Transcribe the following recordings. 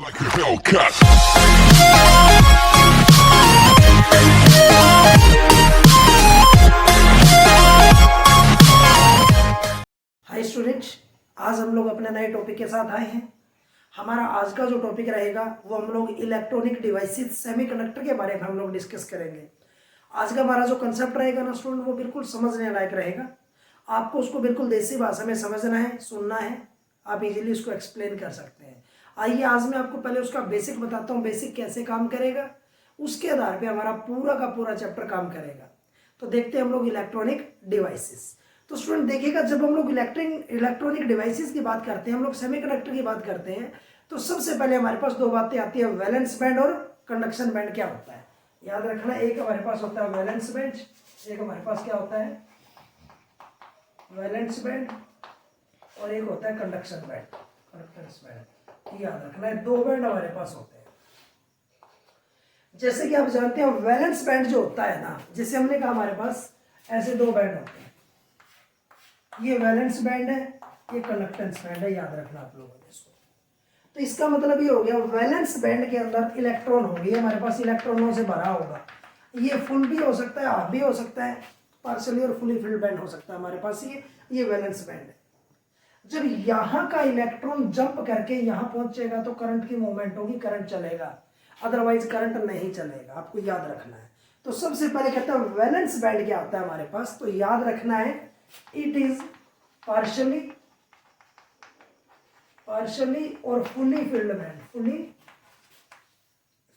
Like a Hellcat. Hi students, आज हम लोग अपने नए टॉपिक के साथ आए हैं। हमारा आज का जो टॉपिक रहेगा वो हम लोग इलेक्ट्रॉनिक डिवाइसेस सेमीकंडक्टर के बारे में हम लोग डिस्कस करेंगे। आज का हमारा जो कंसेप्ट रहेगा ना स्टूडेंट, वो बिल्कुल समझने लायक रहेगा। आपको उसको बिल्कुल देसी भाषा में समझना है, सुनना है, आप इजीली उसको एक्सप्लेन कर सकते हैं। आइए आज मैं आपको पहले उसका बेसिक बताता हूँ, बेसिक कैसे काम करेगा, उसके आधार पर हमारा पूरा का पूरा चैप्टर काम करेगा। तो देखते हैं हम लोग इलेक्ट्रॉनिक डिवाइसेस। तो स्टूडेंट देखिएगा, जब हम लोग इलेक्ट्रॉनिक डिवाइसेस की बात करते हैं, हम लोग सेमीकंडक्टर की बात करते हैं, तो सबसे पहले हमारे पास दो बातें आती है, वैलेंस बैंड और कंडक्शन बैंड क्या होता है। याद रखना, एक हमारे पास होता है वैलेंस बैंड, एक हमारे पास क्या होता है वैलेंस बैंड, और एक होता है कंडक्शन बैंड, कंडक्टेंस बैंड। याद रखना है, दो बैंड हमारे पास होते हैं। जैसे कि आप जानते हैं वैलेंस बैंड जो होता है ना, जैसे हमने कहा हमारे पास ऐसे दो बैंड होते हैं, ये वैलेंस बैंड है, ये कंडक्टेंस बैंड है। याद रखना आप लोगों ने इसको। तो इसका मतलब ये हो गया, वैलेंस बैंड के अंदर इलेक्ट्रॉन होंगे, हमारे पास इलेक्ट्रॉनों से भरा होगा। ये फुल भी हो सकता है, हाफ भी हो सकता है, पार्शियली और फुली फिल्ड बैंड हो सकता है हमारे पास। ये वैलेंस बैंड है। जब यहाँ का इलेक्ट्रॉन जंप करके यहाँ पहुंचेगा तो करंट की मूवमेंट होगी, करंट चलेगा, अदरवाइज करंट नहीं चलेगा। आपको याद रखना है। तो सबसे पहले कहते हैं वैलेंस बैंड क्या होता है हमारे पास, तो याद रखना है, इट इज पार्शियली और fully filled band, fully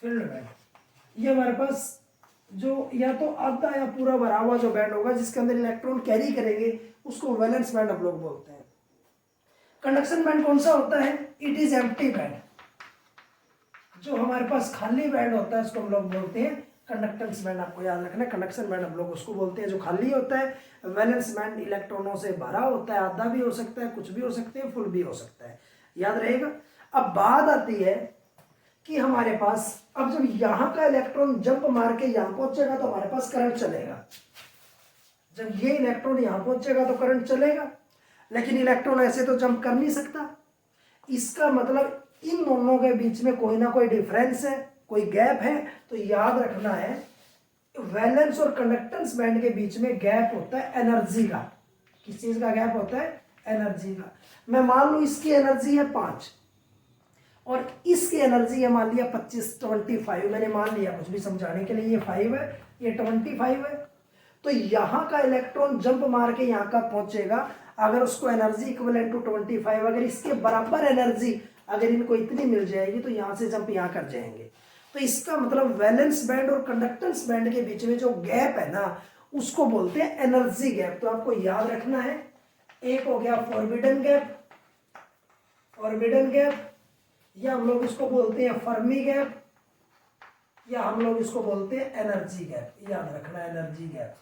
filled band. ये हमारे पास जो या तो आधा या पूरा भरा हुआ जो बैंड होगा, जिसके अंदर इलेक्ट्रॉन कैरी करेंगे, उसको वैलेंस बैंड हम लोग बोलते हैं। कंडक्शन बैंड कौन सा होता है, इट इज एम्प्टी बैंड। जो हमारे पास खाली बैंड होता है उसको हम लोग बोलते हैं कंडक्टेंस बैंड। आपको याद रखना है, कंडक्शन बैंड हम लोग उसको बोलते हैं जो खाली होता है। वैलेंस बैंड इलेक्ट्रॉनों से भरा होता है, आधा भी हो सकता है, कुछ भी हो सकते हैं, फुल भी हो सकता है। याद रहेगा। अब बात आती है कि हमारे पास अब जब यहाँ का इलेक्ट्रॉन जंप मार के यहाँ पहुंचेगा तो हमारे पास करंट चलेगा। जब ये इलेक्ट्रॉन यहाँ पहुंचेगा तो करंट चलेगा, लेकिन इलेक्ट्रॉन ऐसे तो जंप कर नहीं सकता। इसका मतलब इन दोनों के बीच में कोई ना कोई डिफरेंस है, कोई गैप है। तो याद रखना है, वैलेंस और कंडक्टेंस बैंड के बीच में गैप होता है एनर्जी का। किस चीज का गैप होता है, एनर्जी का। मैं मान लू इसकी एनर्जी है 5 और इसकी एनर्जी है मान लिया 25 मैंने मान लिया कुछ भी समझाने के लिए, ये 5 है, ये 25 है। तो यहां का इलेक्ट्रॉन जंप मार के यहां का पहुंचेगा, अगर उसको एनर्जी इक्विवेलेंट टू 25, अगर इसके बराबर एनर्जी अगर इनको इतनी मिल जाएगी तो यहां से जंप यहां कर जाएंगे। तो इसका मतलब वैलेंस बैंड और कंडक्टेंस बैंड के बीच में जो गैप है ना, उसको बोलते हैं एनर्जी गैप। तो आपको याद रखना है, एक हो गया फॉरबिडन गैप, फॉरबिडन गैप, या हम लोग इसको बोलते हैं फर्मी गैप, या हम लोग इसको बोलते हैं एनर्जी गैप। याद रखना, एनर्जी गैप।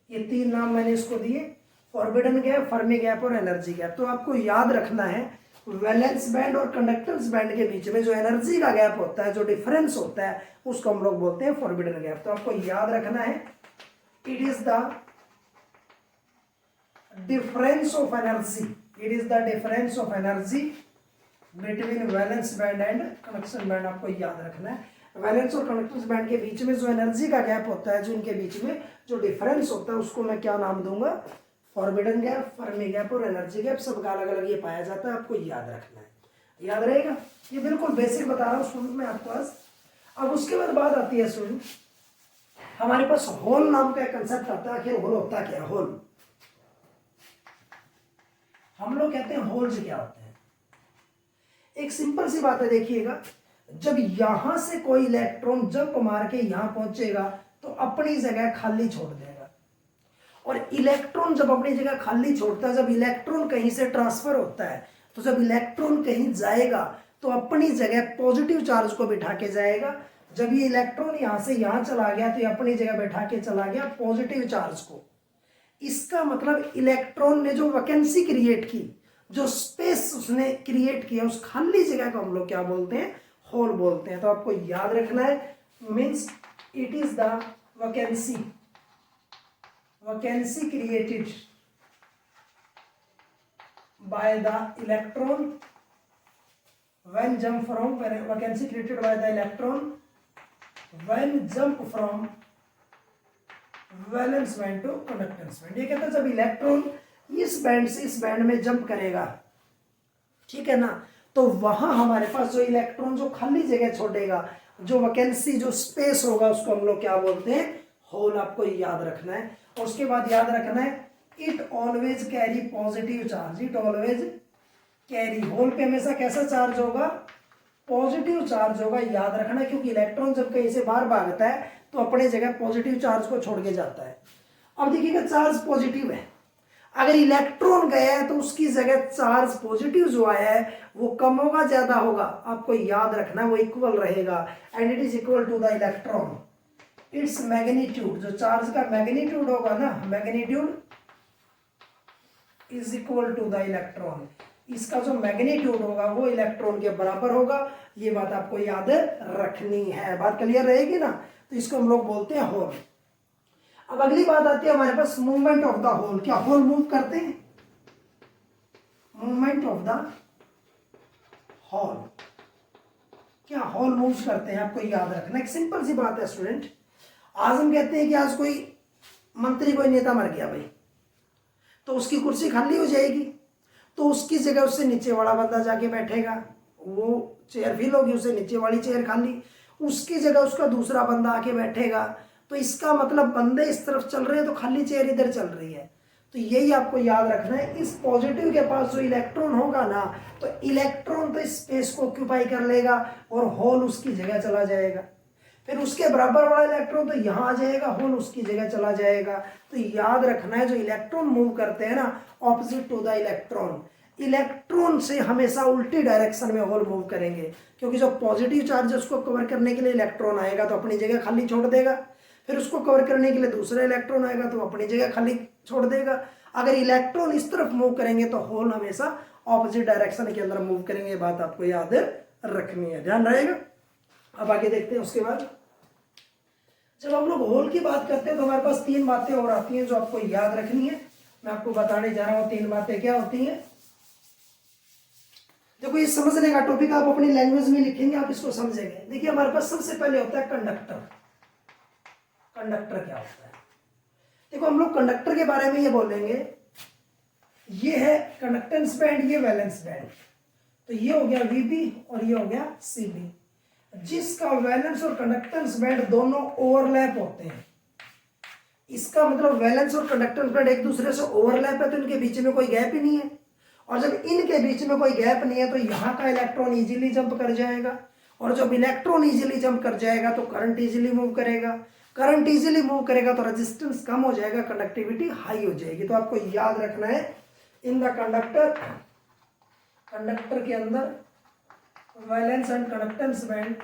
ये तीन नाम मैंने इसको दिए, फॉरबिडन गैप, फर्मी गैप और एनर्जी गैप। तो आपको याद रखना है, वैलेंस बैंड और कंडक्टेंस बैंड के बीच में जो एनर्जी का गैप होता है, जो डिफरेंस होता है, उसको हम लोग बोलते हैं फॉरबिडन गैप। तो आपको याद रखना है, it is the difference of energy, it is the difference of energy between valence band and conduction band. आपको याद रखना है, वैलेंस और कंडक्टेंस बैंड के बीच में जो एनर्जी का गैप होता है, जो इनके बीच में जो डिफरेंस होता है, उसको मैं क्या नाम दूंगा, फॉरबिडन गैप, फर्मी गैप और एनर्जी गैप। सबका अलग अलग ये पाया जाता है, आपको याद रखना है। याद रहेगा, ये बिल्कुल बेसिक बता रहा हूँ स्टूडेंट मैं आपको आज। अब उसके बाद बात आती है स्टूडेंट, हमारे पास होल नाम का एक कंसेप्ट आता है। आखिर होल होता क्या है, होल हम लोग कहते हैं होल्स क्या होते हैं। एक सिंपल सी बात है, देखिएगा, जब यहां से कोई इलेक्ट्रॉन जंप मार के यहां पहुंचेगा तो अपनी जगह खाली छोड़ देगा। और इलेक्ट्रॉन जब अपनी जगह खाली छोड़ता है, जब इलेक्ट्रॉन कहीं से ट्रांसफर होता है, तो जब इलेक्ट्रॉन कहीं जाएगा तो अपनी जगह पॉजिटिव चार्ज को बिठा के जाएगा। जब ये इलेक्ट्रॉन यहां से यहां चला गया तो ये अपनी जगह बैठा के चला गया पॉजिटिव चार्ज को। इसका मतलब इलेक्ट्रॉन ने जो वैकेंसी क्रिएट की, जो स्पेस उसने क्रिएट किया, उस खाली जगह को हम लोग क्या बोलते हैं, होल बोलते हैं। तो आपको याद रखना है, means it is the vacancy, vacancy created by the electron when jump from vacancy created by the electron when jump from valence band to conductance band. ये कहता है जब इलेक्ट्रॉन इस बैंड से इस बैंड में जंप करेगा, ठीक है ना, तो वहां हमारे पास जो इलेक्ट्रॉन जो खाली जगह छोड़ेगा, जो वैकेंसी जो स्पेस होगा, उसको हम लोग क्या बोलते हैं, होल। आपको याद रखना है। और उसके बाद याद रखना है it always carry positive charge. It always carry, hole पे हमेशा कैसा चार्ज होगा, पॉजिटिव चार्ज होगा, याद रखना। क्योंकि इलेक्ट्रॉन जब कहीं से बाहर भागता है तो अपने जगह पॉजिटिव चार्ज को छोड़ के जाता है। अब देखिएगा चार्ज पॉजिटिव है, अगर इलेक्ट्रॉन गया है तो उसकी जगह चार्ज पॉजिटिव जो आया है वो कम होगा ज्यादा होगा, आपको याद रखना वो इक्वल रहेगा। And it is equal to the electron its magnitude. जो चार्ज का मैग्नीट्यूड होगा ना, magnitude is equal to the electron. इसका जो मैग्नीट्यूड होगा वो इलेक्ट्रॉन के बराबर होगा। ये बात आपको याद रखनी है। बात क्लियर रहेगी ना, तो इसको हम लोग बोलते हैं होल। अब अगली बात आती है हमारे पास मूवमेंट ऑफ द होल। क्या होल मूव करते हैं, मूवमेंट ऑफ द होल, क्या होल मूव करते हैं, आपको याद रखना। एक सिंपल सी बात है स्टूडेंट, आज हम कहते हैं कि आज कोई मंत्री, कोई नेता मर गया भाई, तो उसकी कुर्सी खाली हो जाएगी, तो उसकी जगह उससे नीचे वाला बंदा जाके बैठेगा, वो चेयर फिल होगी, उससे नीचे वाली चेयर खाली, उसकी जगह उसका दूसरा बंदा आके बैठेगा। तो इसका मतलब बंदे इस तरफ चल रहे हैं तो खाली चेयर इधर चल रही है। तो यही आपको याद रखना है, इस पॉजिटिव के पास जो इलेक्ट्रॉन होगा ना, तो इलेक्ट्रॉन तो इस स्पेस को ऑक्यूपाई कर लेगा और होल उसकी जगह चला जाएगा। फिर उसके बराबर वाला इलेक्ट्रॉन तो यहाँ आ जाएगा, होल उसकी जगह चला जाएगा। तो याद रखना है जो इलेक्ट्रॉन मूव करते हैं ना, opposite to the electron, electron से हमेशा उल्टी डायरेक्शन में होल मूव करेंगे। क्योंकि जो पॉजिटिव चार्ज है उसको कवर करने के लिए इलेक्ट्रॉन आएगा तो अपनी जगह खाली छोड़ देगा, फिर उसको कवर करने के लिए दूसरा इलेक्ट्रॉन आएगा तो अपनी जगह खाली छोड़ देगा। अगर इलेक्ट्रॉन इस तरफ मूव करेंगे तो होल हमेशा ऑपोजिट डायरेक्शन के अंदर मूव करेंगे। ये बात आपको याद रखनी है, ध्यान रहेगा। अब आगे देखते हैं। उसके बाद जब हम लोग होल की बात करते हैं तो हमारे पास तीन बातें और आती हैं जो आपको याद रखनी है। मैं आपको बताने जा रहा हूं तीन बातें क्या होती हैं। देखो ये समझने का टॉपिक आप अपनी लैंग्वेज में लिखेंगे, आप इसको समझेंगे। देखिए हमारे पास सबसे पहले होता है कंडक्टर। कंडक्टर क्या होता है, देखो हम लोग कंडक्टर के बारे में ये बोलेंगे, ये है कंडक्टेंस बैंड, ये वैलेंस बैंड। तो ये हो गया वीबी और ये हो गया सीबी, जिसका वैलेंस और कंडक्टेंस बैंड दोनों ओवरलैप होते हैं। इसका मतलब वैलेंस और कंडक्टेंस बैंड एक दूसरे से ओवरलैप है तो इनके बीच में कोई गैप ही नहीं है। और जब इनके बीच में कोई गैप नहीं है तो यहाँ का इलेक्ट्रॉन इजीली जंप कर जाएगा, और जब इलेक्ट्रॉन इजीली जंप कर जाएगा तो करंट इजीली मूव करेगा। करंट इजीली मूव करेगा तो रेजिस्टेंस कम हो जाएगा, कंडक्टिविटी हाई हो जाएगी। तो आपको याद रखना है इन द कंडक्टर, कंडक्टर के अंदर valence and conductance band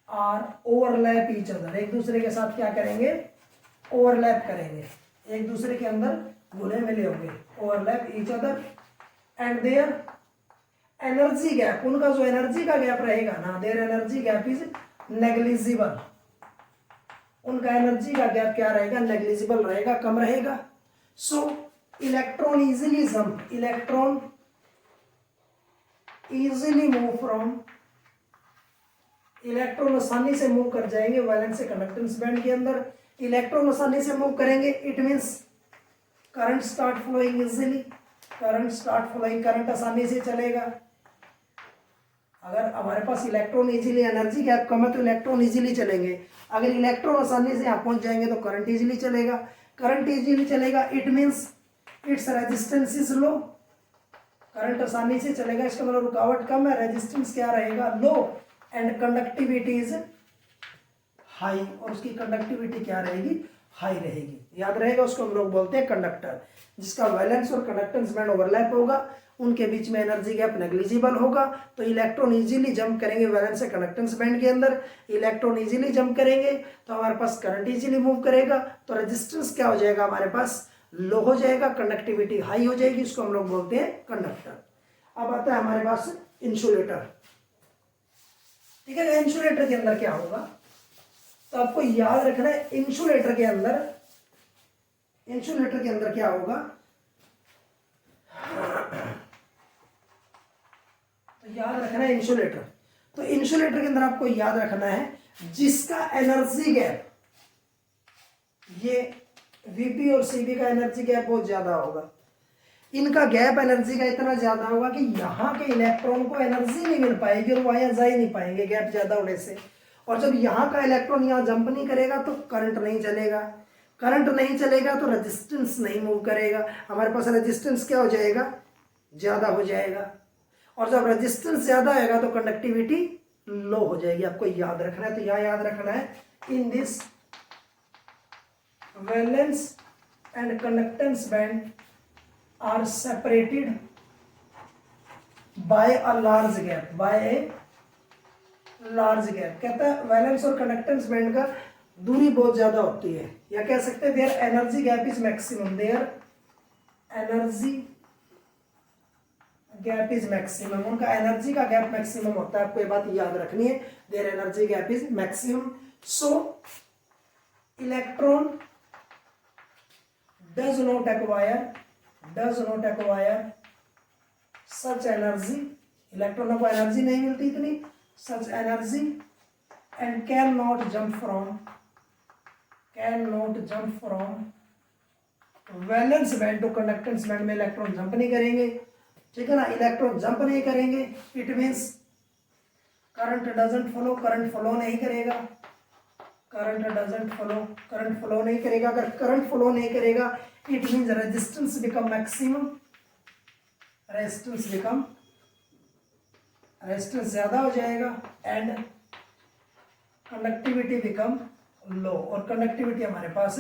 are overlap each other. एक दूसरे के साथ क्या करेंगे, ओवरलैप करेंगे, एक दूसरे के अंदर घुले मिले होंगे, overlap each other. And there energy gap, उनका जो एनर्जी का गैप रहेगा ना, there energy gap is negligible. उनका एनर्जी का गैप क्या रहेगा, नेग्लिजिबल रहेगा, कम रहेगा। सो electron easily jump, electron easily move from, electron आसानी से मूव कर जाएंगे वैलेंस से कंडक्टेंस बैंड के अंदर। इलेक्ट्रॉन आसानी से मूव करेंगे, it means current start flowing easily, current start flowing, current आसानी से चलेगा। अगर हमारे पास इलेक्ट्रॉन इजीली, एनर्जी गैप कम है तो इलेक्ट्रॉन इजीली चलेंगे। अगर इलेक्ट्रॉन आसानी से यहाँ पहुंच जाएंगे तो करंट इजीली चलेगा। करंट इजीली चलेगा, it means its resistance is low, current आसानी से चलेगा, इसका मतलब रुकावट कम है, रेजिस्टेंस क्या रहेगा, लो, एंड कंडक्टिविटी इज हाई, और उसकी कंडक्टिविटी क्या रहेगी, हाई रहेगी। याद रहेगा, उसको हम लोग बोलते हैं कंडक्टर। जिसका वैलेंस और कंडक्टेंस बैंड ओवरलैप होगा, उनके बीच में एनर्जी गैप नेग्लिजिबल होगा, तो इलेक्ट्रॉन इजीली जंप करेंगे वैलेंस से कंडक्टेंस बैंड के अंदर। इलेक्ट्रॉन इजीली जंप करेंगे तो हमारे पास करंट इजीली मूव करेगा, तो रेजिस्टेंस क्या हो जाएगा, हमारे पास लो हो जाएगा, कंडक्टिविटी हाई हो जाएगी, इसको हम लोग बोलते हैं कंडक्टर। अब आता है हमारे पास इंसुलेटर। ठीक है, इंसुलेटर के अंदर क्या होगा, तो आपको याद रखना है इंसुलेटर के अंदर, इंसुलेटर के अंदर क्या होगा, तो याद रखना है इंसुलेटर। तो इंसुलेटर के अंदर आपको याद रखना है जिसका एनर्जी गैप, ये Vp और Cp का एनर्जी गैप बहुत ज्यादा होगा, इनका गैप एनर्जी का इतना ज्यादा होगा कि यहाँ के इलेक्ट्रॉन को एनर्जी नहीं मिल पाएगी और वहां जा ही नहीं पाएंगे गैप ज्यादा होने से। और जब यहाँ का इलेक्ट्रॉन यहाँ जंप नहीं करेगा तो करंट नहीं चलेगा, करंट नहीं चलेगा तो रेजिस्टेंस नहीं मूव करेगा, हमारे पास रेजिस्टेंस क्या हो जाएगा, ज्यादा हो जाएगा। और जब रेजिस्टेंस ज्यादा आएगा तो कंडक्टिविटी लो हो जाएगी, आपको याद रखना है। तो यहाँ याद रखना है in this valence and conductance band are separated by a large gap, by a large gap. कहता है वैलेंस और कंडक्टेंस बैंड का दूरी बहुत ज्यादा होती है, या कह सकते हैं their energy gap is maximum, their energy gap is maximum, उनका एनर्जी का गैप मैक्सिमम होता है, आपको ये बात याद रखनी है, their energy gap is maximum. So electron does not acquire such energy, इलेक्ट्रॉनों को एनर्जी नहीं मिलती इतनी, such energy, and can not jump from valence band to conductance band में इलेक्ट्रॉन जंप नहीं करेंगे, ठीक है ना, इलेक्ट्रॉन जंप नहीं करेंगे, it means current doesn't flow, current flow नहीं करेगा, करंट फ्लो नहीं करेगा। अगर करंट फ्लो नहीं करेगा it means resistance become maximum, resistance ज्यादा हो जाएगा, एंड कंडक्टिविटी बिकम लो, और कंडक्टिविटी हमारे पास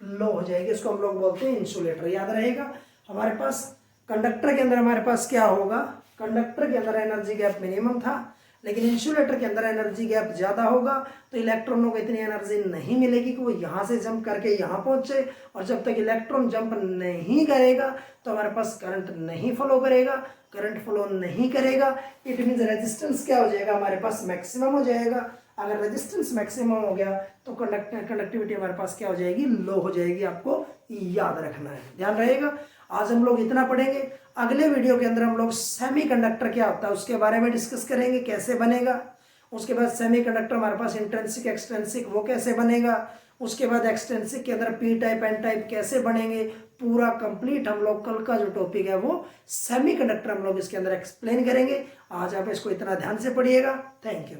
लो हो जाएगी, इसको हम लोग बोलते हैं इंसुलेटर। याद रहेगा हमारे पास कंडक्टर के अंदर हमारे पास क्या होगा, कंडक्टर के अंदर एनर्जी गैप मिनिमम था, लेकिन इंसुलेटर के अंदर एनर्जी गैप ज्यादा होगा, तो इलेक्ट्रॉनों को इतनी एनर्जी नहीं मिलेगी कि वो यहाँ से जंप करके यहाँ पहुंचे, और जब तक इलेक्ट्रॉन जंप नहीं करेगा तो हमारे पास करंट नहीं फ्लो करेगा, करंट फ्लो नहीं करेगा, इट मीन्स रेजिस्टेंस क्या हो जाएगा, हमारे पास मैक्सिमम हो जाएगा। अगर रेजिस्टेंस मैक्सिमम हो गया तो कंडक्टिविटी हमारे पास क्या हो जाएगी, लो हो जाएगी, आपको याद रखना है, ध्यान रहेगा। आज हम लोग इतना पढ़ेंगे, अगले वीडियो के अंदर हम लोग सेमीकंडक्टर क्या होता है उसके बारे में डिस्कस करेंगे, कैसे बनेगा। उसके बाद सेमीकंडक्टर हमारे पास इंट्रिंसिक एक्सट्रिंसिक वो कैसे बनेगा, उसके बाद एक्सट्रिंसिक के अंदर पी टाइप एन टाइप कैसे बनेंगे, पूरा कंप्लीट हम लोग कल का जो टॉपिक है वो सेमीकंडक्टर हम लोग इसके अंदर एक्सप्लेन करेंगे। आज आप इसको इतना ध्यान से पढ़िएगा। Thank you.